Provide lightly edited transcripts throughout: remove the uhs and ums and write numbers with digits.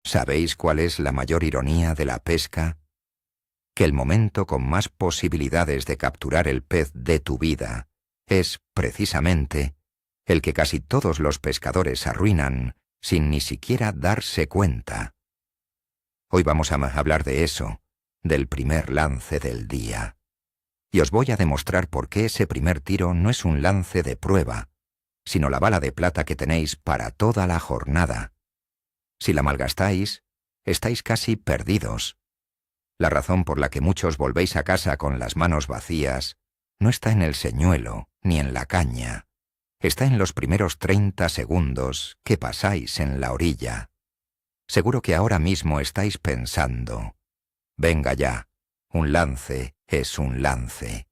¿Sabéis cuál es la mayor ironía de la pesca? Que el momento con más posibilidades de capturar el pez de tu vida es, precisamente, el que casi todos los pescadores arruinan sin ni siquiera darse cuenta. Hoy vamos a hablar de eso, del primer lance del día. Y os voy a demostrar por qué ese primer tiro no es un lance de prueba, sino la bala de plata que tenéis para toda la jornada. Si la malgastáis, estáis casi perdidos. La razón por la que muchos volvéis a casa con las manos vacías no está en el señuelo ni en la caña. Está en los primeros 30 segundos que pasáis en la orilla. Seguro que ahora mismo estáis pensando: venga ya, un lance es un lance.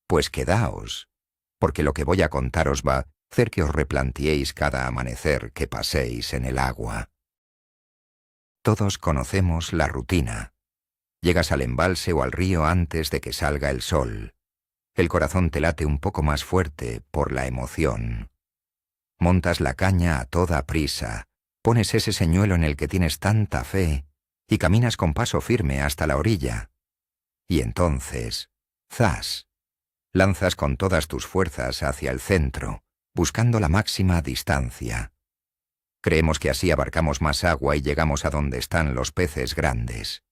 Pues quedaos, porque lo que voy a contaros va a hacer que os replanteéis cada amanecer que paséis en el agua. Todos conocemos la rutina. Llegas al embalse o al río antes de que salga el sol. El corazón te late un poco más fuerte por la emoción. Montas la caña a toda prisa, pones ese señuelo en el que tienes tanta fe y caminas con paso firme hasta la orilla. Y entonces, ¡zas!, lanzas con todas tus fuerzas hacia el centro, buscando la máxima distancia. Creemos que así abarcamos más agua y llegamos a donde están los peces grandes.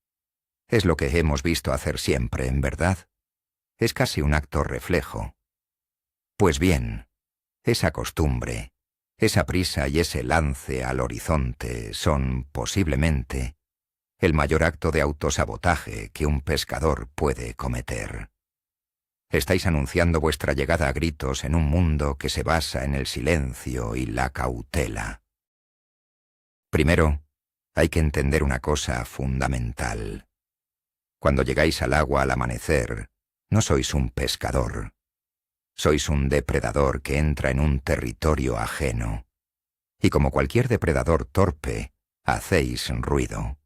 Es lo que hemos visto hacer siempre, en verdad. Es casi un acto reflejo. Pues bien, esa costumbre, esa prisa y ese lance al horizonte son, posiblemente, el mayor acto de autosabotaje que un pescador puede cometer. Estáis anunciando vuestra llegada a gritos en un mundo que se basa en el silencio y la cautela. Primero, hay que entender una cosa fundamental. Cuando llegáis al agua al amanecer, no sois un pescador. Sois un depredador que entra en un territorio ajeno. Y como cualquier depredador torpe, hacéis ruido.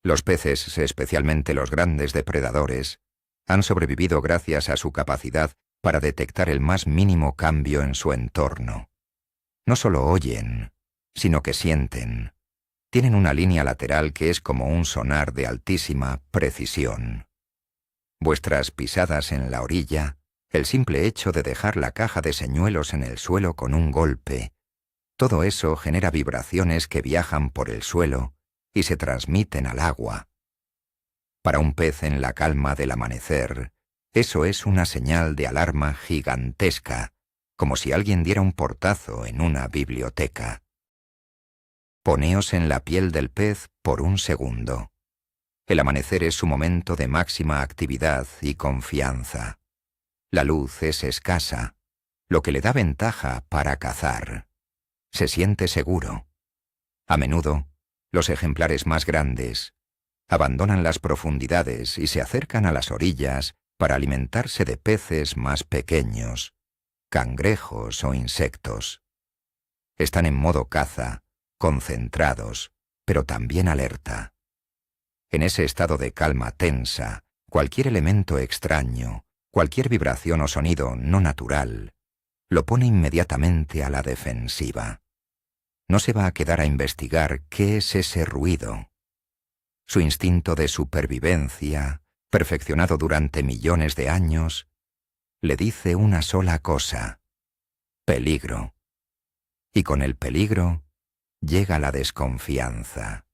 Los peces, especialmente los grandes depredadores, han sobrevivido gracias a su capacidad para detectar el más mínimo cambio en su entorno. No solo oyen, sino que sienten. Tienen una línea lateral que es como un sonar de altísima precisión. Vuestras pisadas en la orilla, el simple hecho de dejar la caja de señuelos en el suelo con un golpe, todo eso genera vibraciones que viajan por el suelo y se transmiten al agua. Para un pez en la calma del amanecer, eso es una señal de alarma gigantesca, como si alguien diera un portazo en una biblioteca. Poneos en la piel del pez por un segundo. El amanecer es su momento de máxima actividad y confianza. La luz es escasa, lo que le da ventaja para cazar. Se siente seguro. A menudo, los ejemplares más grandes abandonan las profundidades y se acercan a las orillas para alimentarse de peces más pequeños, cangrejos o insectos. Están en modo caza, concentrados, pero también alerta. En ese estado de calma tensa, cualquier elemento extraño, cualquier vibración o sonido no natural, lo pone inmediatamente a la defensiva. No se va a quedar a investigar qué es ese ruido. Su instinto de supervivencia, perfeccionado durante millones de años, le dice una sola cosa: peligro. Y con el peligro llega la desconfianza.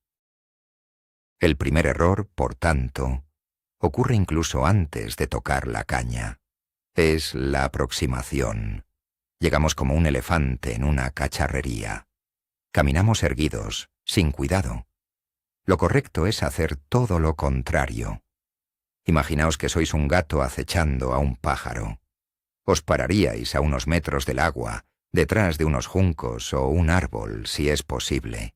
El primer error, por tanto, ocurre incluso antes de tocar la caña. Es la aproximación. Llegamos como un elefante en una cacharrería. Caminamos erguidos, sin cuidado. Lo correcto es hacer todo lo contrario. Imaginaos que sois un gato acechando a un pájaro. Os pararíais a unos metros del agua, detrás de unos juncos o un árbol, si es posible.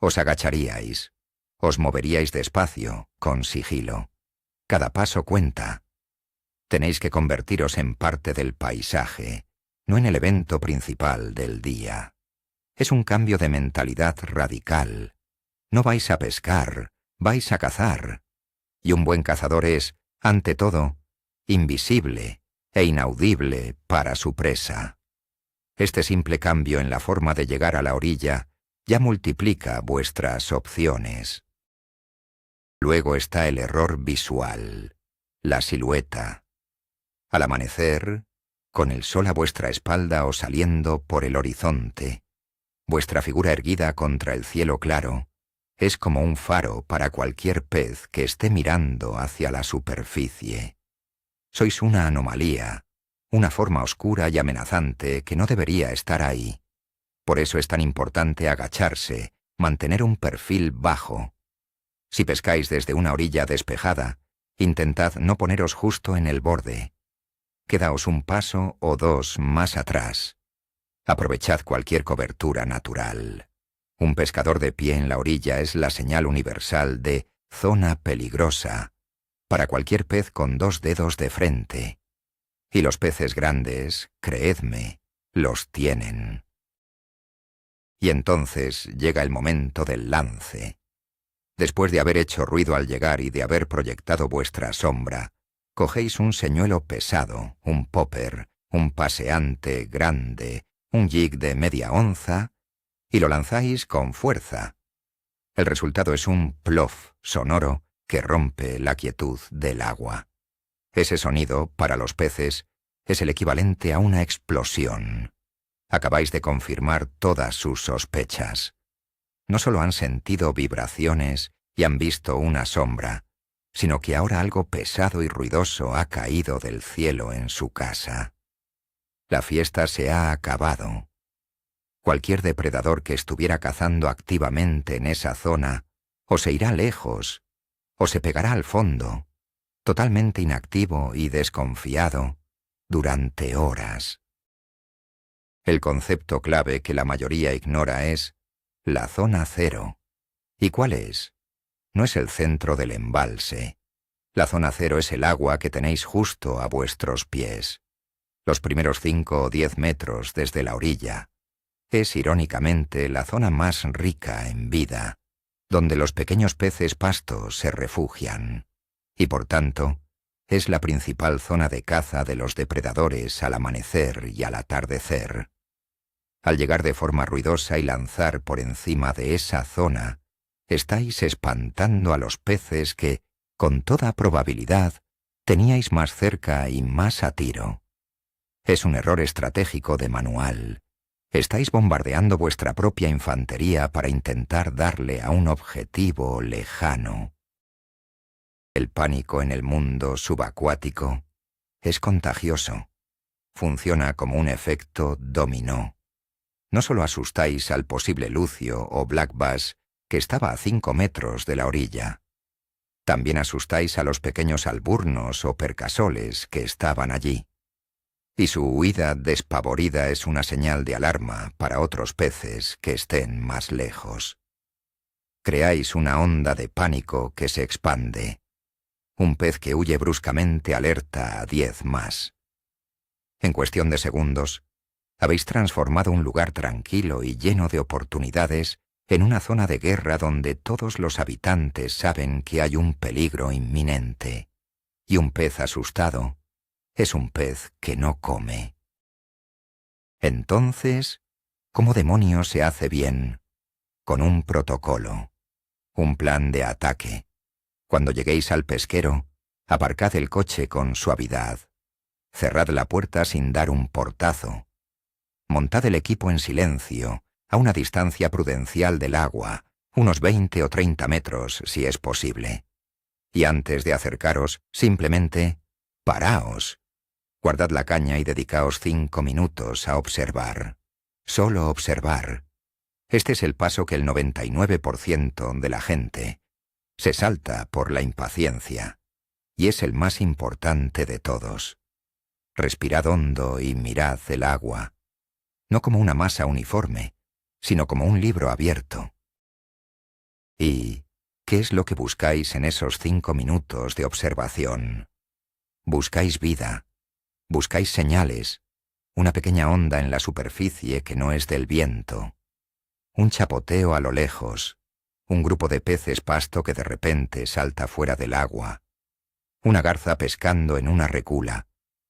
Os agacharíais. Os moveríais despacio, con sigilo. Cada paso cuenta. Tenéis que convertiros en parte del paisaje, no en el evento principal del día. Es un cambio de mentalidad radical. No vais a pescar, vais a cazar. Y un buen cazador es, ante todo, invisible e inaudible para su presa. Este simple cambio en la forma de llegar a la orilla ya multiplica vuestras opciones. Luego está el error visual, la silueta. Al amanecer, con el sol a vuestra espalda o saliendo por el horizonte, vuestra figura erguida contra el cielo claro es como un faro para cualquier pez que esté mirando hacia la superficie. Sois una anomalía, una forma oscura y amenazante que no debería estar ahí. Por eso es tan importante agacharse, mantener un perfil bajo. Si pescáis desde una orilla despejada, intentad no poneros justo en el borde. Quedaos un paso o dos más atrás. Aprovechad cualquier cobertura natural. Un pescador de pie en la orilla es la señal universal de zona peligrosa para cualquier pez con 2 dedos de frente. Y los peces grandes, creedme, los tienen. Y entonces llega el momento del lance. Después de haber hecho ruido al llegar y de haber proyectado vuestra sombra, cogéis un señuelo pesado, un popper, un paseante grande, un jig de media onza, y lo lanzáis con fuerza. El resultado es un plof sonoro que rompe la quietud del agua. Ese sonido, para los peces, es el equivalente a una explosión. Acabáis de confirmar todas sus sospechas. No solo han sentido vibraciones y han visto una sombra, sino que ahora algo pesado y ruidoso ha caído del cielo en su casa. La fiesta se ha acabado. Cualquier depredador que estuviera cazando activamente en esa zona, o se irá lejos, o se pegará al fondo, totalmente inactivo y desconfiado, durante horas. El concepto clave que la mayoría ignora es la zona cero. ¿Y cuál es? No es el centro del embalse. La zona cero es el agua que tenéis justo a vuestros pies. Los primeros 5 o 10 metros desde la orilla. Es, irónicamente, la zona más rica en vida, donde los pequeños peces pastos se refugian, y por tanto, es la principal zona de caza de los depredadores al amanecer y al atardecer. Al llegar de forma ruidosa y lanzar por encima de esa zona, estáis espantando a los peces que, con toda probabilidad, teníais más cerca y más a tiro. Es un error estratégico de manual. Estáis bombardeando vuestra propia infantería para intentar darle a un objetivo lejano. El pánico en el mundo subacuático es contagioso. Funciona como un efecto dominó. No solo asustáis al posible lucio o black bass que estaba a 5 metros de la orilla. También asustáis a los pequeños alburnos o percasoles que estaban allí. Y su huida despavorida es una señal de alarma para otros peces que estén más lejos. Creáis una onda de pánico que se expande. Un pez que huye bruscamente alerta a 10 más. En cuestión de segundos, habéis transformado un lugar tranquilo y lleno de oportunidades en una zona de guerra donde todos los habitantes saben que hay un peligro inminente. Y un pez asustado es un pez que no come. Entonces, ¿cómo demonios se hace bien? Con un protocolo, un plan de ataque. Cuando lleguéis al pesquero, aparcad el coche con suavidad. Cerrad la puerta sin dar un portazo. Montad el equipo en silencio, a una distancia prudencial del agua, unos 20 o 30 metros si es posible. Y antes de acercaros, simplemente, paraos. Guardad la caña y dedicaos 5 minutos a observar. Solo observar. Este es el paso que el 99% de la gente se salta por la impaciencia, y es el más importante de todos. Respirad hondo y mirad el agua, no como una masa uniforme, sino como un libro abierto. ¿Y qué es lo que buscáis en esos 5 minutos de observación? Buscáis vida. Buscáis señales, una pequeña onda en la superficie que no es del viento, un chapoteo a lo lejos, un grupo de peces pasto que de repente salta fuera del agua, una garza pescando en una recula,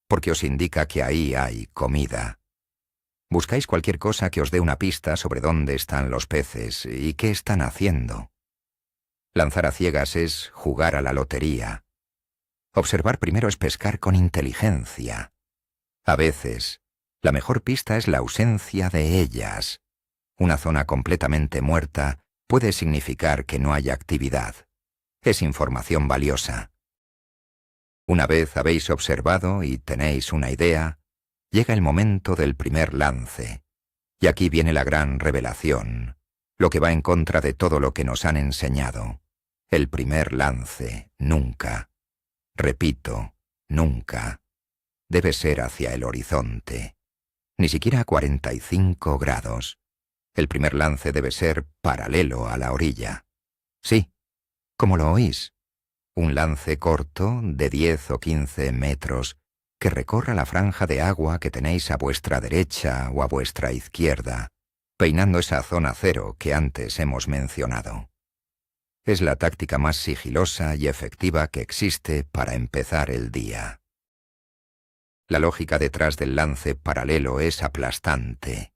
porque os indica que ahí hay comida. Buscáis cualquier cosa que os dé una pista sobre dónde están los peces y qué están haciendo. Lanzar a ciegas es jugar a la lotería. Observar primero es pescar con inteligencia. A veces, la mejor pista es la ausencia de ellas. Una zona completamente muerta puede significar que no hay actividad. Es información valiosa. Una vez habéis observado y tenéis una idea, llega el momento del primer lance. Y aquí viene la gran revelación, lo que va en contra de todo lo que nos han enseñado. El primer lance, nunca. Repito, nunca. Debe ser hacia el horizonte. Ni siquiera a 45 grados. El primer lance debe ser paralelo a la orilla. Sí, como lo oís. Un lance corto, de 10 o 15 metros, que recorra la franja de agua que tenéis a vuestra derecha o a vuestra izquierda, peinando esa zona cero que antes hemos mencionado. Es la táctica más sigilosa y efectiva que existe para empezar el día. La lógica detrás del lance paralelo es aplastante.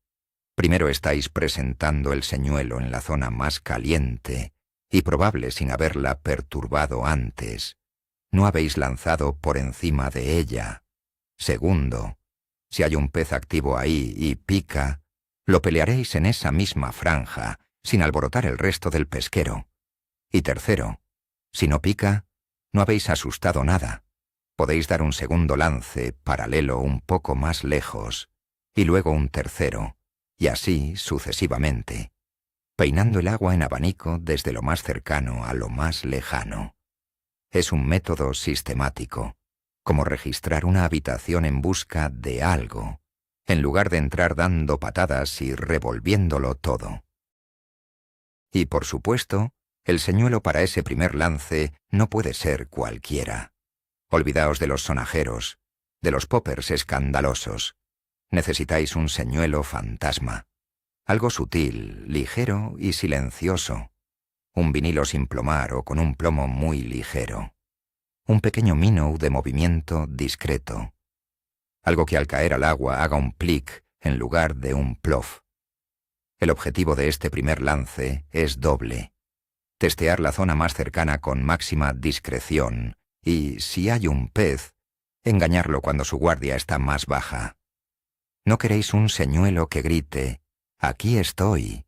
Primero estáis presentando el señuelo en la zona más caliente y probable sin haberla perturbado antes. No habéis lanzado por encima de ella. Segundo, si hay un pez activo ahí y pica, lo pelearéis en esa misma franja, sin alborotar el resto del pesquero. Y tercero, si no pica, no habéis asustado nada. Podéis dar un segundo lance paralelo un poco más lejos, y luego un tercero, y así sucesivamente, peinando el agua en abanico desde lo más cercano a lo más lejano. Es un método sistemático, como registrar una habitación en busca de algo, en lugar de entrar dando patadas y revolviéndolo todo. Y por supuesto, el señuelo para ese primer lance no puede ser cualquiera. Olvidaos de los sonajeros, de los poppers escandalosos. Necesitáis un señuelo fantasma. Algo sutil, ligero y silencioso. Un vinilo sin plomar o con un plomo muy ligero. Un pequeño minnow de movimiento discreto. Algo que al caer al agua haga un plic en lugar de un plof. El objetivo de este primer lance es doble. Testear la zona más cercana con máxima discreción y, si hay un pez, engañarlo cuando su guardia está más baja. No queréis un señuelo que grite, «Aquí estoy»,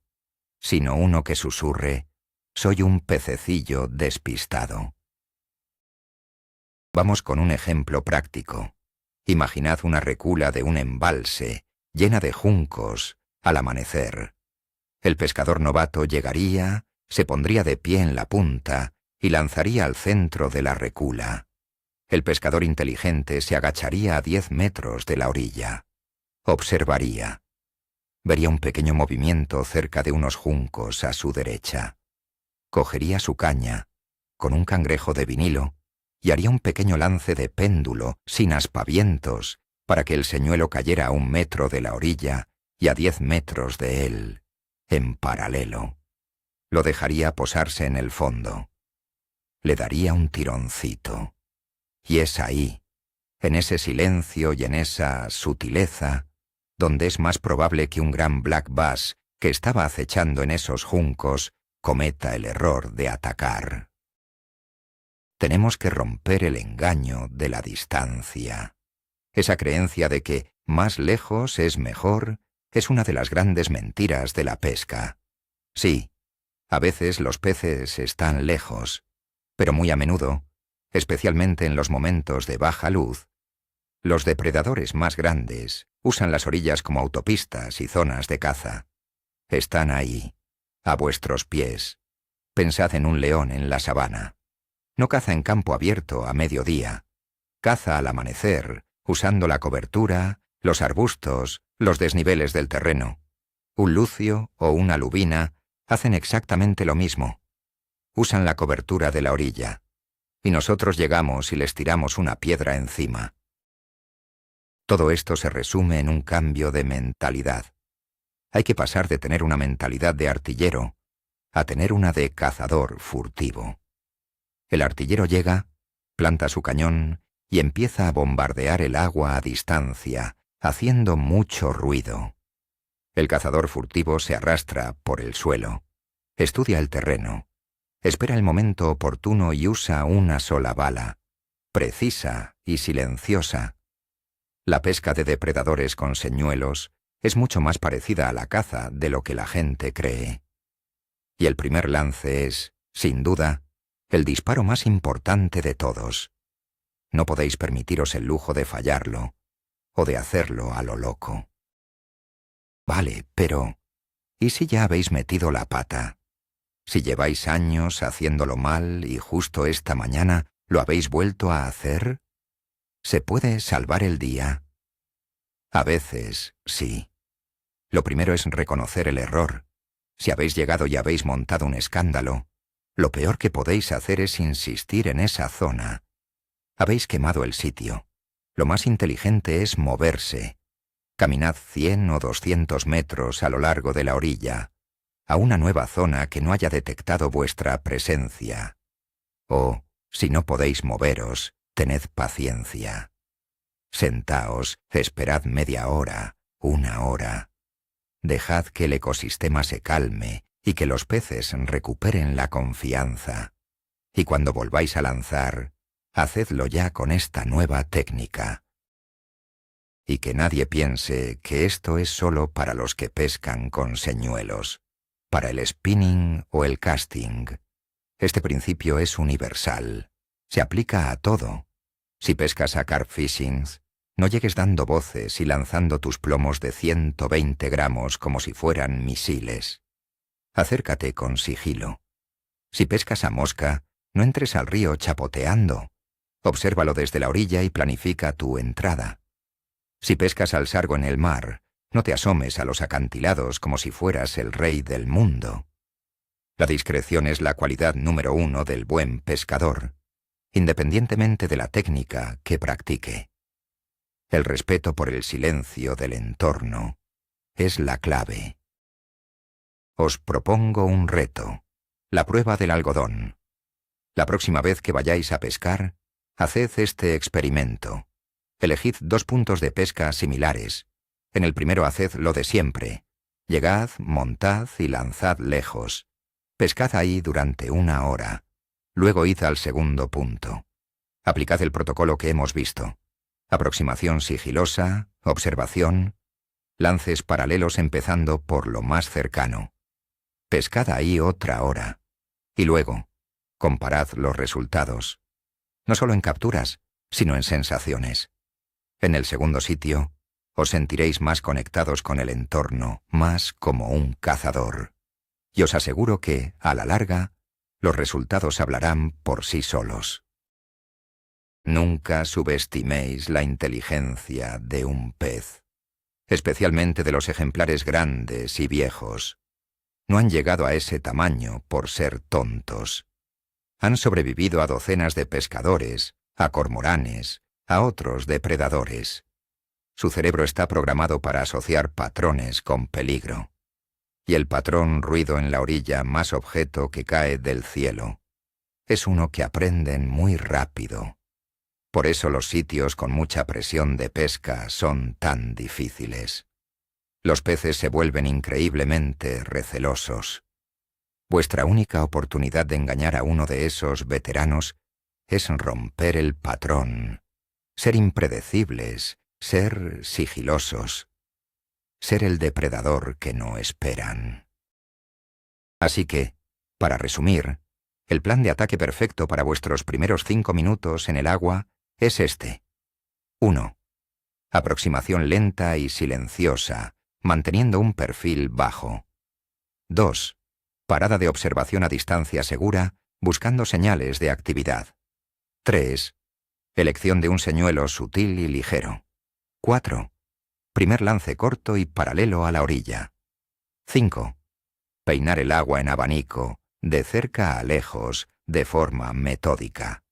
sino uno que susurre, «Soy un pececillo despistado». Vamos con un ejemplo práctico. Imaginad una recula de un embalse, llena de juncos, al amanecer. El pescador novato llegaría, se pondría de pie en la punta y lanzaría al centro de la recula. El pescador inteligente se agacharía a 10 metros de la orilla. Observaría. Vería un pequeño movimiento cerca de unos juncos a su derecha. Cogería su caña, con un cangrejo de vinilo, y haría un pequeño lance de péndulo, sin aspavientos, para que el señuelo cayera a 1 metro de la orilla y a 10 metros de él, en paralelo. Lo dejaría posarse en el fondo. Le daría un tironcito. Y es ahí, en ese silencio y en esa sutileza, donde es más probable que un gran black bass que estaba acechando en esos juncos cometa el error de atacar. Tenemos que romper el engaño de la distancia. Esa creencia de que más lejos es mejor es una de las grandes mentiras de la pesca. Sí, a veces los peces están lejos, pero muy a menudo, especialmente en los momentos de baja luz, los depredadores más grandes usan las orillas como autopistas y zonas de caza. Están ahí, a vuestros pies. Pensad en un león en la sabana. No caza en campo abierto a mediodía. Caza al amanecer, usando la cobertura, los arbustos, los desniveles del terreno. Un lucio o una lubina hacen exactamente lo mismo. Usan la cobertura de la orilla. Y nosotros llegamos y les tiramos una piedra encima. Todo esto se resume en un cambio de mentalidad. Hay que pasar de tener una mentalidad de artillero a tener una de cazador furtivo. El artillero llega, planta su cañón y empieza a bombardear el agua a distancia, haciendo mucho ruido. El cazador furtivo se arrastra por el suelo, estudia el terreno, espera el momento oportuno y usa una sola bala, precisa y silenciosa. La pesca de depredadores con señuelos es mucho más parecida a la caza de lo que la gente cree. Y el primer lance es, sin duda, el disparo más importante de todos. No podéis permitiros el lujo de fallarlo, o de hacerlo a lo loco. Vale, pero ¿y si ya habéis metido la pata? Si lleváis años haciéndolo mal y justo esta mañana lo habéis vuelto a hacer, ¿se puede salvar el día? A veces, sí. Lo primero es reconocer el error. Si habéis llegado y habéis montado un escándalo, lo peor que podéis hacer es insistir en esa zona. Habéis quemado el sitio. Lo más inteligente es moverse. Caminad 100 o 200 metros a lo largo de la orilla, a una nueva zona que no haya detectado vuestra presencia. O, si no podéis moveros, tened paciencia. Sentaos, esperad media hora, una hora. Dejad que el ecosistema se calme y que los peces recuperen la confianza. Y cuando volváis a lanzar, hacedlo ya con esta nueva técnica. Y que nadie piense que esto es solo para los que pescan con señuelos, para el spinning o el casting. Este principio es universal, se aplica a todo. Si pescas a carp fishing, no llegues dando voces y lanzando tus plomos de 120 gramos como si fueran misiles. Acércate con sigilo. Si pescas a mosca, no entres al río chapoteando. Obsérvalo desde la orilla y planifica tu entrada. Si pescas al sargo en el mar, no te asomes a los acantilados como si fueras el rey del mundo. La discreción es la cualidad número 1 del buen pescador, independientemente de la técnica que practique. El respeto por el silencio del entorno es la clave. Os propongo un reto, la prueba del algodón. La próxima vez que vayáis a pescar, haced este experimento. Elegid 2 puntos de pesca similares. En el primero haced lo de siempre. Llegad, montad y lanzad lejos. Pescad ahí durante 1 hora. Luego id al segundo punto. Aplicad el protocolo que hemos visto. Aproximación sigilosa, observación, lances paralelos empezando por lo más cercano. Pescad ahí otra hora. Y luego, comparad los resultados. No solo en capturas, sino en sensaciones. En el segundo sitio, os sentiréis más conectados con el entorno, más como un cazador. Y os aseguro que, a la larga, los resultados hablarán por sí solos. Nunca subestiméis la inteligencia de un pez, especialmente de los ejemplares grandes y viejos. No han llegado a ese tamaño por ser tontos. Han sobrevivido a docenas de pescadores, a cormoranes, a otros depredadores. Su cerebro está programado para asociar patrones con peligro. Y el patrón ruido en la orilla más objeto que cae del cielo es uno que aprenden muy rápido. Por eso los sitios con mucha presión de pesca son tan difíciles. Los peces se vuelven increíblemente recelosos. Vuestra única oportunidad de engañar a uno de esos veteranos es romper el patrón, ser impredecibles, ser sigilosos, ser el depredador que no esperan. Así que, para resumir, el plan de ataque perfecto para vuestros primeros 5 minutos en el agua es este. 1. Aproximación lenta y silenciosa, manteniendo un perfil bajo. 2. Parada de observación a distancia segura, buscando señales de actividad. 3. Elección de un señuelo sutil y ligero. 4. Primer lance corto y paralelo a la orilla. 5. Peinar el agua en abanico, de cerca a lejos, de forma metódica.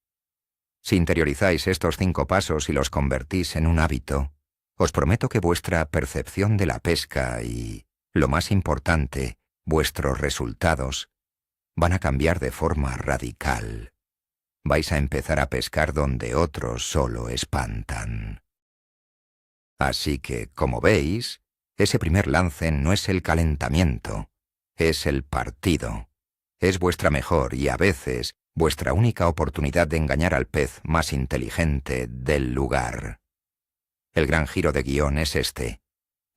Si interiorizáis estos 5 pasos y los convertís en un hábito, os prometo que vuestra percepción de la pesca y, lo más importante, vuestros resultados, van a cambiar de forma radical. Vais a empezar a pescar donde otros solo espantan. Así que, como veis, Ese primer lance no es el calentamiento, es el partido. Es vuestra mejor y, a veces, vuestra única oportunidad de engañar al pez más inteligente del lugar. El gran giro de guión es este.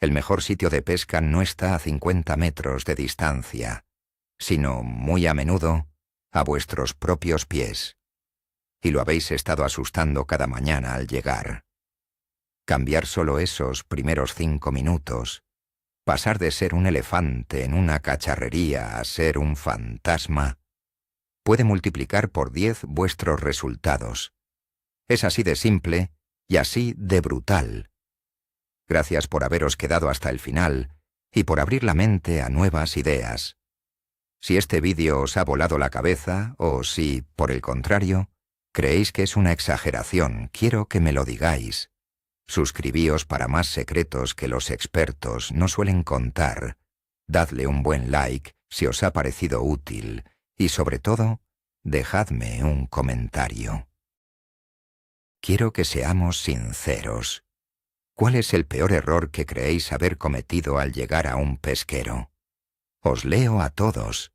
El mejor sitio de pesca no está a 50 metros de distancia, sino, muy a menudo, a vuestros propios pies. Y lo habéis estado asustando cada mañana al llegar. Cambiar solo esos primeros 5 minutos, pasar de ser un elefante en una cacharrería a ser un fantasma, puede multiplicar por 10 vuestros resultados. Es así de simple y así de brutal. Gracias por haberos quedado hasta el final y por abrir la mente a nuevas ideas. Si este vídeo os ha volado la cabeza o si, por el contrario, creéis que es una exageración, quiero que me lo digáis. Suscribíos para más secretos que los expertos no suelen contar. Dadle un buen like si os ha parecido útil y, sobre todo, dejadme un comentario. Quiero que seamos sinceros. ¿Cuál es el peor error que creéis haber cometido al llegar a un pesquero? Os leo a todos.